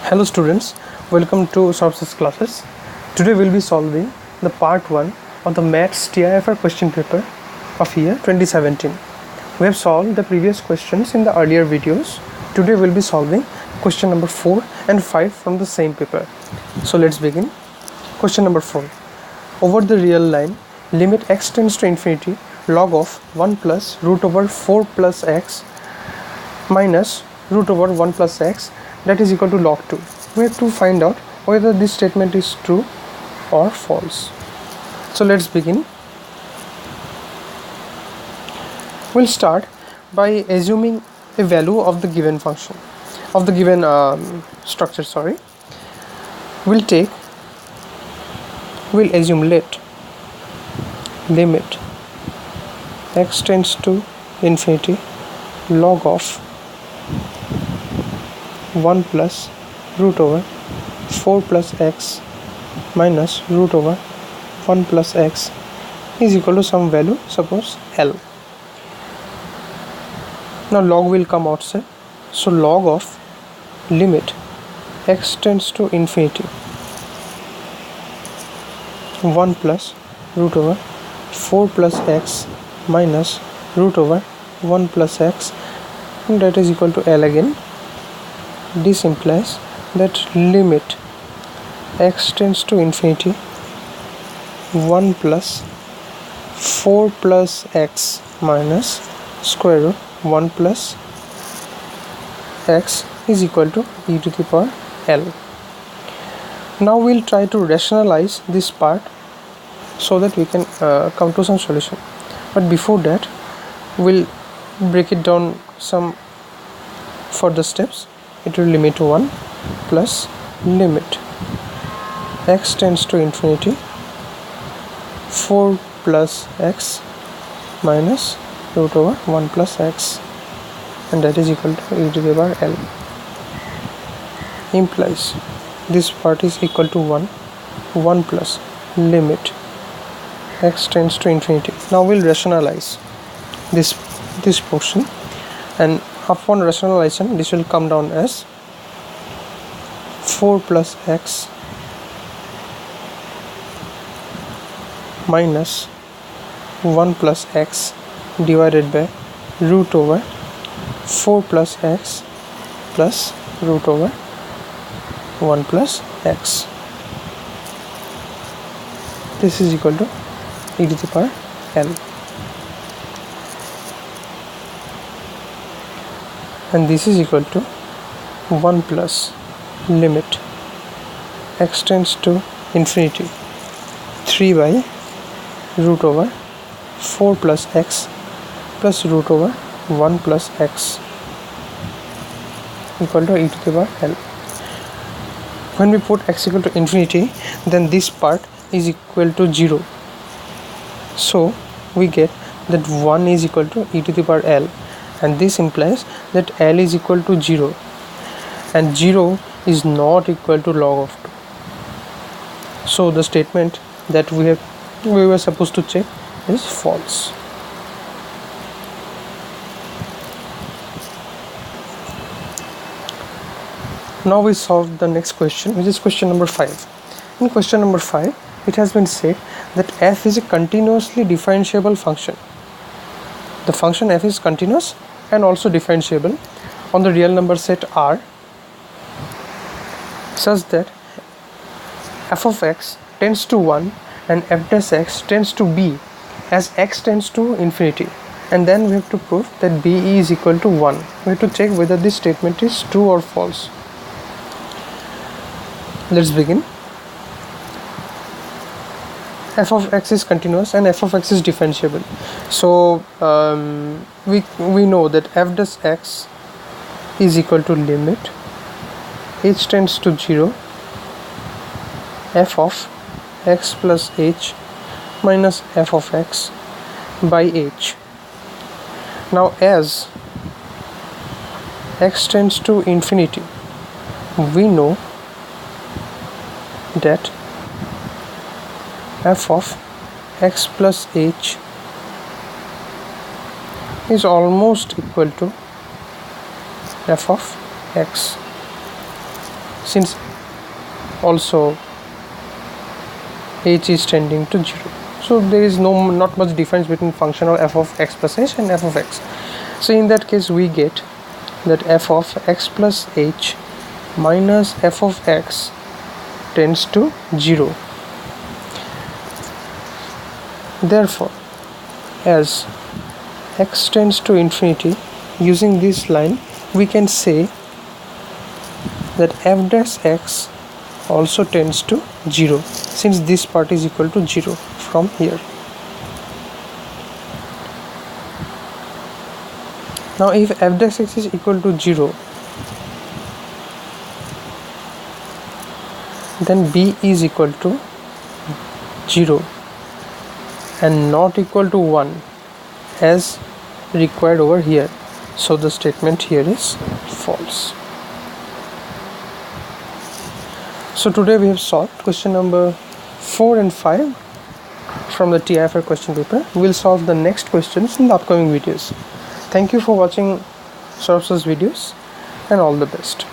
Hello students, welcome to SOURAV's classes. Today we'll be solving the part 1 of the Maths TIFR question paper of year 2017. We have solved the previous questions in the earlier videos. Today we'll be solving question number 4 and 5 from the same paper. So let's begin. Question number 4. Over the real line, limit x tends to infinity log of 1 plus root over 4 plus x minus root over 1 plus x, that is equal to log 2. We have to find out whether this statement is true or false. So let's begin. We'll start by assuming a value of the given function, of the given structure. We'll assume let limit x tends to infinity log of 1 plus root over 4 plus x minus root over 1 plus x is equal to some value, suppose L. Now log will come outside, so log of limit x tends to infinity 1 plus root over 4 plus x minus root over 1 plus x, and that is equal to L again. This implies that limit x tends to infinity 1 plus 4 plus x minus square root 1 plus x is equal to e to the power L. Now we'll try to rationalize this part so that we can come to some solution. But before that, we'll break it down some further steps. It will limit to 1 plus limit x tends to infinity 4 plus x minus root over 1 plus x, and that is equal to e to the power L. Implies this part is equal to 1 plus limit x tends to infinity. Now we'll rationalize this portion, and upon rationalization this will come down as 4 plus x minus 1 plus x divided by root over 4 plus x plus root over 1 plus x. This is equal to e to the power L. And this is equal to 1 plus limit x tends to infinity 3 by root over 4 plus x plus root over 1 plus x equal to e to the power L. When we put x equal to infinity, then this part is equal to 0. So we get that 1 is equal to e to the power L, and this implies that L is equal to 0, and 0 is not equal to log of 2. So the statement that we were supposed to check is false. Now we solve the next question, which is question number 5. In question number 5, it has been said that f is a continuously differentiable function. The function f is continuous and also differentiable on the real number set R, such that f of x tends to 1 and f dash x tends to b as x tends to infinity, and then we have to prove that b is equal to 1. We have to check whether this statement is true or false. Let's begin. F of x is continuous and f of x is differentiable. So we know that f dash x is equal to limit h tends to 0 f of x plus h minus f of x by h. Now as x tends to infinity, we know that f of x plus h is almost equal to f of x. since also h is tending to 0. So there is not much difference between function of f of x plus h and f of x. So in that case we get that f of x plus h minus f of x tends to 0. Therefore, as x tends to infinity, using this line we can say that f dash x also tends to 0, since this part is equal to 0 from here. Now if f dash x is equal to 0, then b is equal to 0 and not equal to 1 as required over here. So the statement here is false. So today we have solved question number 4 and 5 from the TIFR question paper. We will solve the next questions in the upcoming videos. Thank you for watching SOURAV's videos and all the best.